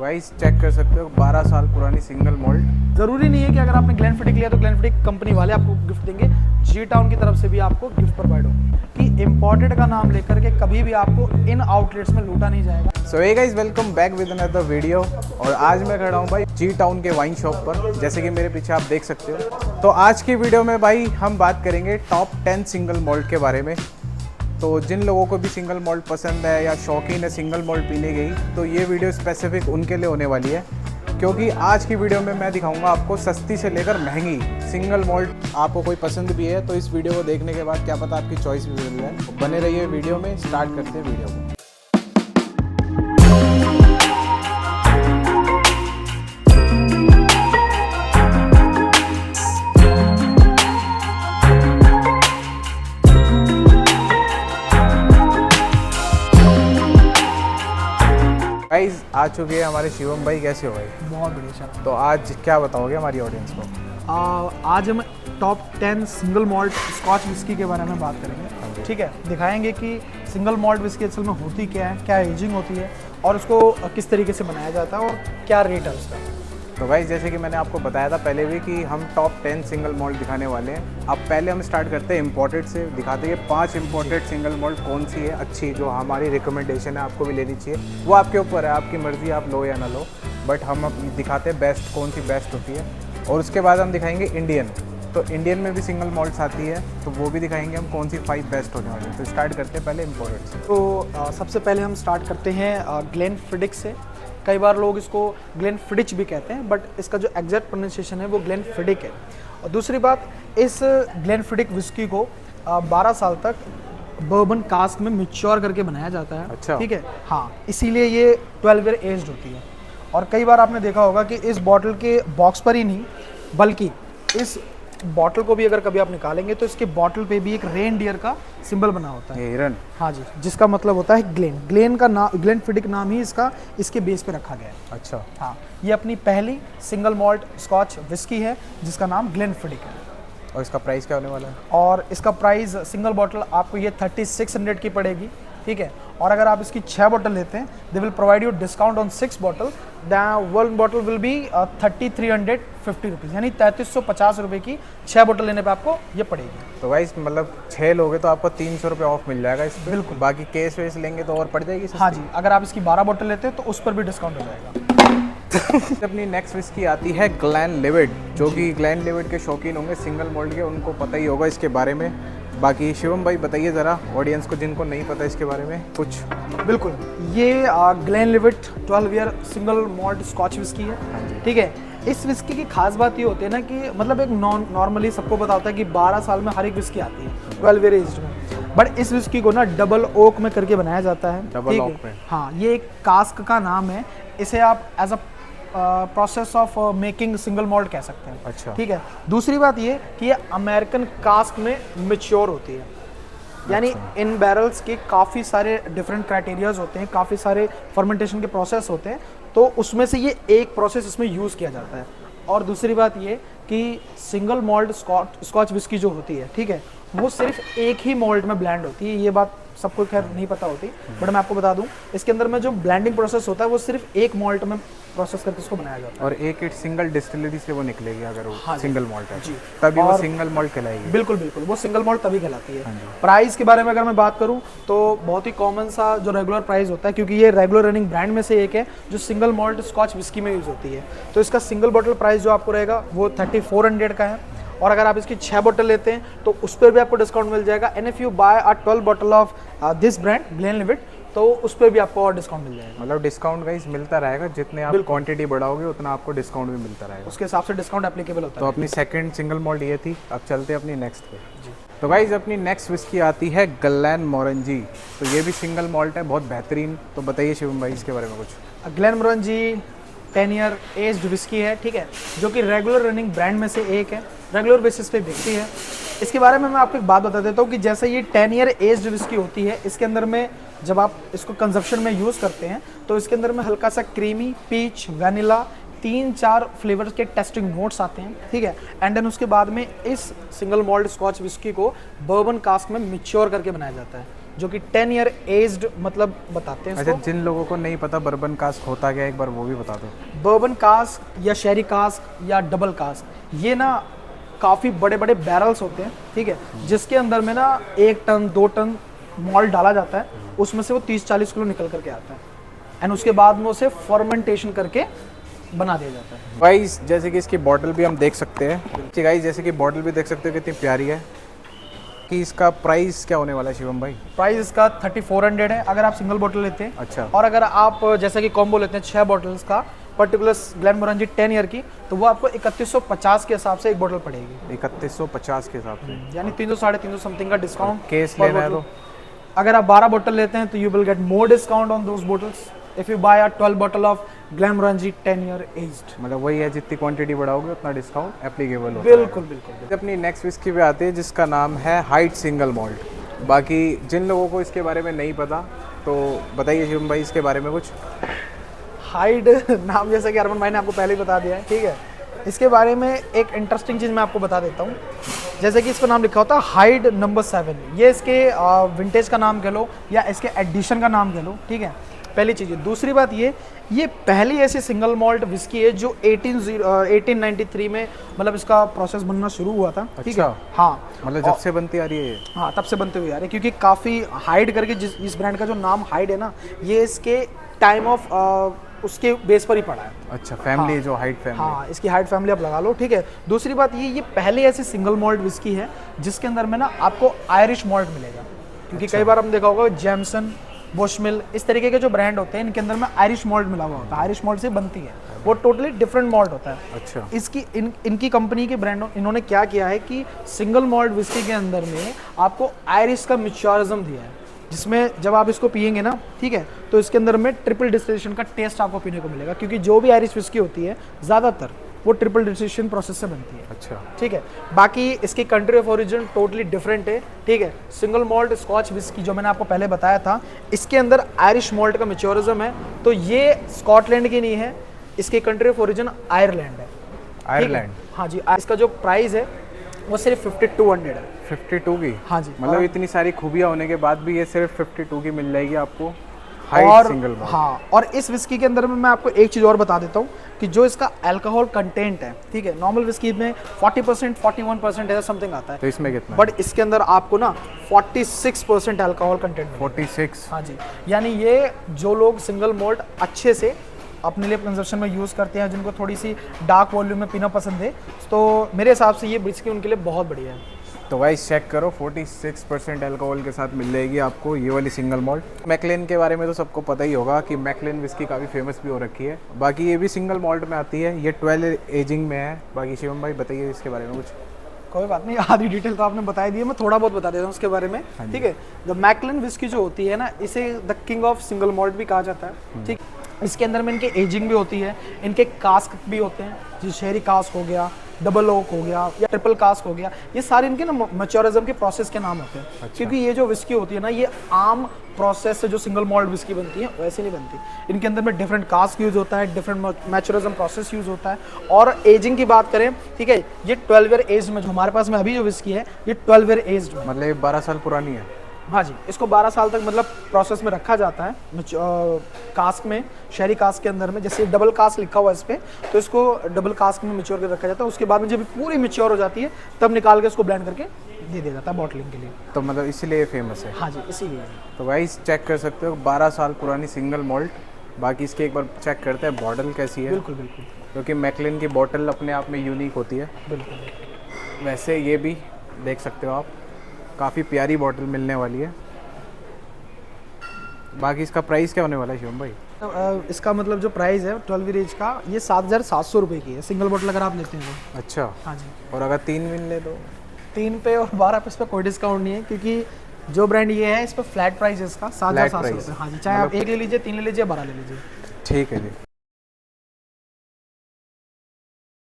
Guys check कर सकते हो 12 साल पुरानी सिंगल मॉल्ट। जरूरी नहीं है कि अगर आपने ग्लेनफिडिक लिया तो ग्लेनफिडिक कंपनी वाले आपको गिफ्ट देंगे, जी टाउन की तरफ से भी आपको गिफ्ट प्रोवाइड होगा कि इम्पोर्टेड का नाम लेकर के कभी भी आपको इन आउटलेट्स में लूटा नहीं जाएगा। So hey guys, welcome back with another video. और आज मैं खड़ा हूँ भाई जी टाउन के वाइन शॉप पर, जैसे कि मेरे पीछे आप देख सकते हो। तो आज की वीडियो में भाई हम बात करेंगे टॉप 10 सिंगल मॉल्ट के बारे में। तो जिन लोगों को भी सिंगल मॉल्ट पसंद है या शौकीन है सिंगल मॉल्ट पीने की, तो ये वीडियो स्पेसिफिक उनके लिए होने वाली है, क्योंकि आज की वीडियो में मैं दिखाऊंगा आपको सस्ती से लेकर महंगी सिंगल मॉल्ट। आपको कोई पसंद भी है तो इस वीडियो को देखने के बाद क्या पता आपकी चॉइस भी बदल जाए। तो बने रहिए वीडियो में, स्टार्ट करते हैं वीडियो को। गाइस आ चुके हैं हमारे शिवम भाई। कैसे हो भाई? बहुत बढ़िया सर। तो आज क्या बताओगे हमारी ऑडियंस को? आज हम top 10 single malt scotch whisky के बारे में बात करेंगे। ठीक है, दिखाएंगे कि सिंगल मॉल्ट विस्की असल में होती क्या है, क्या एजिंग होती है और उसको किस तरीके से बनाया जाता है और क्या रेट है उसका। तो गाइस जैसे कि मैंने आपको बताया था पहले भी कि हम टॉप 10 सिंगल मॉल्ट दिखाने वाले हैं। अब पहले हम स्टार्ट करते हैं इम्पोर्टेड से, दिखाते हैं 5 इम्पोर्टेड सिंगल मॉल्ट कौन सी है अच्छी, जो हमारी रिकमेंडेशन है, आपको भी लेनी चाहिए। वो आपके ऊपर है, आपकी मर्ज़ी, आप लो या ना लो, बट हम अब दिखाते हैं बेस्ट कौन सी बेस्ट होती है। और उसके बाद हम दिखाएंगे इंडियन। तो इंडियन में भी सिंगल मॉल्ट्स आती है, तो वो भी दिखाएंगे हम कौन सी 5 बेस्ट होने वाली है। तो स्टार्ट करते हैं पहले इम्पोर्टेड से। तो सबसे पहले हम स्टार्ट करते हैं ग्लेनफिडिक से। कई बार लोग इसको ग्लेनफिडिच भी कहते हैं, बट इसका जो एग्जैक्ट प्रोनाउंसिएशन है वो ग्लेनफिडिक है। और दूसरी बात, इस ग्लेनफिडिक विस्की को 12 साल तक बर्बन कास्क में मैच्योर करके बनाया जाता है। अच्छा। ठीक है, हाँ, इसीलिए ये 12 ईयर एज्ड होती है। और कई बार आपने देखा होगा कि इस बॉटल के बॉक्स पर ही नहीं, बल्कि इस बॉटल को भी अगर कभी आप निकालेंगे तो इसके बॉटल पे भी एक रेन डियर का सिंबल बना होता है। ये हिरन? हाँ जी, जिसका मतलब होता है ग्लेन। ग्लेन का नाम, ग्लेनफिडिक नाम ही इसका इसके बेस पे रखा गया है। अच्छा। हाँ, ये अपनी पहली सिंगल मॉल्ट स्कॉच विस्की है जिसका नाम ग्लेनफिडिक है। और इसका प्राइस क्या होने वाला है? और इसका प्राइस सिंगल बॉटल आपको ये 3600 की पड़ेगी। ठीक है, और अगर आप इसकी 6 बॉटल लेते हैं, they will provide you discount on 6 bottle. Then 1 bottle will be 3350 rupees, यानी 3350 रुपये की 6 बॉटल लेने पे आपको ये पड़ेगी। तो गाइस मतलब 6 लोगे तो आपको 300 रुपये ऑफ मिल जाएगा इस पे। बिल्कुल। बाकी केस वेस लेंगे तो और पड़ जाएगी सस्ती। हाँ जी, अगर आप इसकी 12 बॉटल लेते हैं तो उस पर भी डिस्काउंट हो जाएगा। अपनी नेक्स्ट विस्की आती है ग्लेनलिवेट, जो कि ग्लेनलिवेट के शौकीन होंगे सिंगल मॉल्ट के, उनको पता ही होगा इसके बारे में। बाकी शिवम भाई बताइए ज़रा ऑडियंस को, जिनको नहीं पता इसके बारे में कुछ। बिल्कुल, ये Glenlivet 12 year single malt scotch whisky है। ठीक है, इस विस्की की खास बात ये होती है ना कि मतलब एक नॉर्मली सबको पता होता है कि 12 साल में हर एक विस्की आती है 12 ईयर एज में, बट इस विस्की को ना डबल ओक में करके बनाया जाता है। डबल ओक में? हाँ, ये एक कास्क का नाम है। इसे आप as a process of making single malt कह सकते हैं। अच्छा। ठीक है, दूसरी बात ये कि ये अमेरिकन कास्क में मैच्योर होती है, यानी इन बैरल्स के काफ़ी सारे डिफरेंट क्राइटेरियाज होते हैं, काफ़ी सारे फर्मेंटेशन के प्रोसेस होते हैं, तो उसमें से ये एक प्रोसेस इसमें यूज़ किया जाता है। और दूसरी बात ये कि सिंगल मॉल्ट स्कॉच विस्की जो होती है, ठीक है, वो सिर्फ एक ही मॉल्ट में ब्लेंड होती है। ये बात सबको खैर नहीं पता होती, बट मैं आपको बता दूं, इसके अंदर में जो ब्लेंडिंग प्रोसेस होता है वो सिर्फ एक मॉल्ट में प्रोसेस करके इसको बनाया जाता है। और एक सिंगल डिस्टिलरी से वो निकलेगी अगर वो हाँ सिंगल मॉल्ट है जी, तभी वो सिंगल मॉल्ट कहलाएगी। बिल्कुल बिल्कुल, वो सिंगल मॉल्ट तभी कहलाती है। प्राइस के बारे में अगर मैं बात करूं तो बहुत ही कॉमन सा जो रेगुलर प्राइस होता है, क्योंकि ये रेगुलर रनिंग ब्रांड में से एक है जो सिंगल मॉल्ट स्कॉच विस्की में यूज़ होती है, तो इसका सिंगल बॉटल प्राइस जो आपको रहेगा वो 3400 का है। और अगर आप इसकी 6 बॉटल लेते हैं तो उस पर भी आपको डिस्काउंट मिल जाएगा। And if you buy a 12 bottle of this brand Glenlivet, तो उस पर भी आपको और डिस्काउंट मिल जाएगा। मतलब डिस्काउंट गाइस मिलता रहेगा, जितने आप क्वांटिटी बढ़ाओगे उतना आपको डिस्काउंट भी मिलता रहेगा, उसके हिसाब से डिस्काउंट एप्लीकेबल होता है। तो अपनी सेकंड सिंगल मॉल्ट ये थी। अब चलते हैं अपनी नेक्स्ट पे। तो गाइस अपनी नेक्स्ट विस्की आती है ग्लेनमोरंजी। तो ये भी सिंगल मॉल्ट है, बहुत बेहतरीन। तो बताइए शिवम भाई इसके बारे में कुछ। ग्लेनमोरंजी 10 ईयर एज्ड विस्की है, ठीक है, जो कि रेगुलर रनिंग ब्रांड में से एक है, रेगुलर बेसिस पे बिकती है। इसके बारे में मैं आपको एक बात बता देता हूँ कि जैसे ये 10 ईयर एज्ड विस्की होती है, इसके अंदर में जब आप इसको कंजप्शन में यूज़ करते हैं तो इसके अंदर में हल्का सा क्रीमी, पीच, वैनिला, 3-4 फ्लेवर्स के टेस्टिंग नोट्स आते हैं। ठीक है, एंड देन उसके बाद में इस सिंगल मॉल्ट स्कॉच विस्की को बर्बन कास्क में मैच्योर करके बनाया जाता है। जो कि 10 ईयर एज्ड मतलब बताते हैं अच्छा, इसको। जिन लोगों को नहीं पता बर्बन कास्क होता क्या, एक बार वो भी बता दो। बर्बन कास्क या शेरी कास्क या डबल कास्क, ये ना काफ़ी बड़े बड़े बैरल्स होते हैं, ठीक है, जिसके अंदर में ना 1 टन 2 टन मॉल्ट डाला जाता है, उसमें से वो 30-40 किलो निकल करके आता है, एंड उसके बाद में उसे फर्मेंटेशन करके बना दिया जाता है। गाइस जैसे कि इसकी बॉटल भी हम देख सकते हैं कि गाइस जैसे कि बॉटल भी देख सकते हो कितनी प्यारी है। कि इसका प्राइस क्या होने वाला है शिवम भाई? प्राइस इसका 3400 है अगर आप सिंगल बॉटल लेते हैं। अच्छा। और अगर आप जैसे कि कॉम्बो लेते हैं 6 बॉटल्स का पर्टिकुलर ग्लेनमोरंजी 10 ईयर की, तो वो आपको 3150 के हिसाब से एक बॉटल पड़ेगी। 3150 के हिसाब से, यानी 300-350 समथिंग का डिस्काउंट। केस लेना है तो अगर आप 12 बॉटल लेते हैं तो you will get more discount on those bottles if you buy a 12 bottle of Glenmorangie 10 year aged. मतलब वही है, जितनी क्वांटिटी बढ़ाओगे उतना डिस्काउंट एप्लीकेबल होता है। बिल्कुल बिल्कुल। अपनी नेक्स्ट विस्की पे आते हैं जिसका नाम है हाइट सिंगल मॉल्ट। बाकी जिन लोगों को इसके बारे में नहीं पता तो बताइए शिवम भाई इसके बारे में कुछ। हाइड नाम जैसा कि अरमान भाई ने आपको पहले ही बता दिया है, ठीक है। इसके बारे में एक इंटरेस्टिंग चीज़ मैं आपको बता देता हूँ। जैसे कि इस पर नाम लिखा होता है हाइड नंबर 7, ये इसके विंटेज का नाम कह लो या इसके एडिशन का नाम कह लो, ठीक है, पहली चीज़ है। दूसरी बात ये पहली ऐसी सिंगल मॉल्ट विस्की है जो 1893 में मतलब इसका प्रोसेस बनना शुरू हुआ था, ठीक है। अच्छा। हाँ, मतलब जब से बनती आ रही है ये? हाँ, तब से बनते हुए आ रहे, क्योंकि काफ़ी हाइड करके इस ब्रांड का जो नाम हाइड है ना, ये इसके टाइम ऑफ उसके बेस पर ही पड़ा है। अच्छा, फैमिली हाँ, जो हाइट फैमिली। हाँ, इसकी हाइट फैमिली आप लगा लो, ठीक है। दूसरी बात ये पहली ऐसी सिंगल मॉल्ट विस्की है जिसके अंदर में ना आपको आयरिश मॉल्ट मिलेगा, क्योंकि अच्छा। कई बार हमने देखा होगा जेमसन, बुशमिल, इस तरीके के जो ब्रांड होते हैं इनके अंदर में आयरिश मॉल्ट मिला हुआ होता है। आयरिश मॉल्ट से बनती है, वो टोटली डिफरेंट मॉल्ट होता है। अच्छा। इसकी इनकी कंपनी के ब्रांड इन्होंने क्या किया है कि सिंगल मॉल्ट विस्की के अंदर में आपको आयरिश का मैच्योरिज्म दिया है, जिसमें जब आप इसको पियेंगे ना, ठीक है, तो इसके अंदर में ट्रिपल डिस्टिलेशन का टेस्ट आपको पीने को मिलेगा, क्योंकि जो भी आयरिश विस्की होती है ज़्यादातर वो ट्रिपल डिस्टिलेशन प्रोसेस से बनती है। अच्छा, ठीक है। बाकी इसकी country of origin totally different है, ठीक है। सिंगल मॉल्ट स्कॉच विस्की जो मैंने आपको पहले बताया था, इसके अंदर आयरिश मॉल्ट का मैच्योरिज्म है, तो ये स्कॉटलैंड की नहीं है, इसकी कंट्री ऑफ ओरिजिन आयरलैंड है। आयरलैंड। हाँ जी। इसका जो प्राइस है वो सिर्फ 5200 है। 52 की? हाँ जी। मतलब इतनी सारी खूबियाँ होने के बाद भी ये सिर्फ 52 की मिल जाएगी आपको और हाइट सिंगल मॉल्ट। हाँ, और इस विस्की के अंदर में मैं आपको एक चीज़ और बता देता हूँ कि जो इसका अल्कोहल कंटेंट है, ठीक है, नॉर्मल विस्की में 40% 41% ऐसा समथिंग आता है, तो इसमें कितना? बट इसके अंदर आपको ना 46% अल्कोहल कंटेंट मिलेगा। 46? हाँ जी। यानी ये जो लोग सिंगल मोल्ट अच्छे से अपने लिए कंजप्शन में यूज़ करते हैं, जिनको थोड़ी सी डार्क वॉल्यूम में पीना पसंद है, तो मेरे हिसाब से ये विस्की उनके लिए बहुत बढ़िया है। तो गाइस चेक करो, 46% अल्कोहल के साथ मिल जाएगी आपको ये वाली सिंगल मॉल्ट। मैकलेन के बारे में तो सबको पता ही होगा कि मैकलेन विस्की काफ़ी फेमस भी हो रखी है। बाकी ये भी सिंगल मॉल्ट में आती है, ये 12 एजिंग में है। बाकी शिवम भाई बताइए इसके बारे में कुछ। कोई बात नहीं, आधी डिटेल तो आपने बता दी है, मैं थोड़ा बहुत बता देता हूँ उसके बारे में, ठीक है। द मैकलेन विस्की जो होती है ना, इसे the king of single malt भी कहा जाता है, ठीक। इसके अंदर में इनके एजिंग भी होती है, इनके कास्क भी होते हैं, जैसे शेरी कास्क हो गया, डबल ओक हो गया या ट्रिपल कास्क हो गया, ये सारे इनके ना मैच्योरिज्म के प्रोसेस के नाम होते हैं। अच्छा। क्योंकि ये जो विस्की होती है ना, ये आम प्रोसेस से जो सिंगल मॉल्ट विस्की बनती है वैसे नहीं बनती। इनके अंदर में डिफरेंट कास्क यूज़ होता है, डिफरेंट मैच्योरिज्म प्रोसेस यूज़ होता है। और एजिंग की बात करें, ठीक है, ये 12 ईयर एज में जो हमारे पास में अभी जो विस्की है, ये 12 ईयर एज में, मतलब 12 साल पुरानी है। हाँ जी। इसको 12 साल तक मतलब प्रोसेस में रखा जाता है कास्क में, शहरी कास्क के अंदर में। जैसे डबल कास्क लिखा हुआ है इस पर, तो इसको डबल कास्क में मैच्योर कर रखा जाता है। उसके बाद में जब पूरी मैच्योर हो जाती है तब निकाल के इसको ब्लेंड करके दे दिया जाता है बॉटलिंग के लिए। तो मतलब इसीलिए फेमस है। हाँ जी, इसीलिए। तो गाइस चेक कर सकते हो, 12 साल पुरानी सिंगल मॉल्ट। बाकी इसके एक बार चेक करते हैं बॉटल कैसी है। बिल्कुल बिल्कुल। क्योंकि मैकलेन की बॉटल अपने आप में यूनिक होती है। बिल्कुल। वैसे ये भी देख सकते हो आप, काफ़ी प्यारी बॉटल मिलने वाली है। बाकी इसका प्राइस क्या होने वाला है शिवम भाई? इसका मतलब जो प्राइस है 12 ईयर एज का, ये 7700 रुपये की है सिंगल बॉटल अगर आप लेते हैं तो। अच्छा। हाँ जी। और अगर 3 मिल ले तो? 3 पे और 12 पे इस पर कोई डिस्काउंट नहीं है, क्योंकि जो ब्रांड ये है इस पर फ्लैट प्राइस है इसका 7700 रुपये। हाँ जी, चाहे आप 1 ले लीजिए, 3 ले लीजिए, 12 ले लीजिए। ठीक है जी।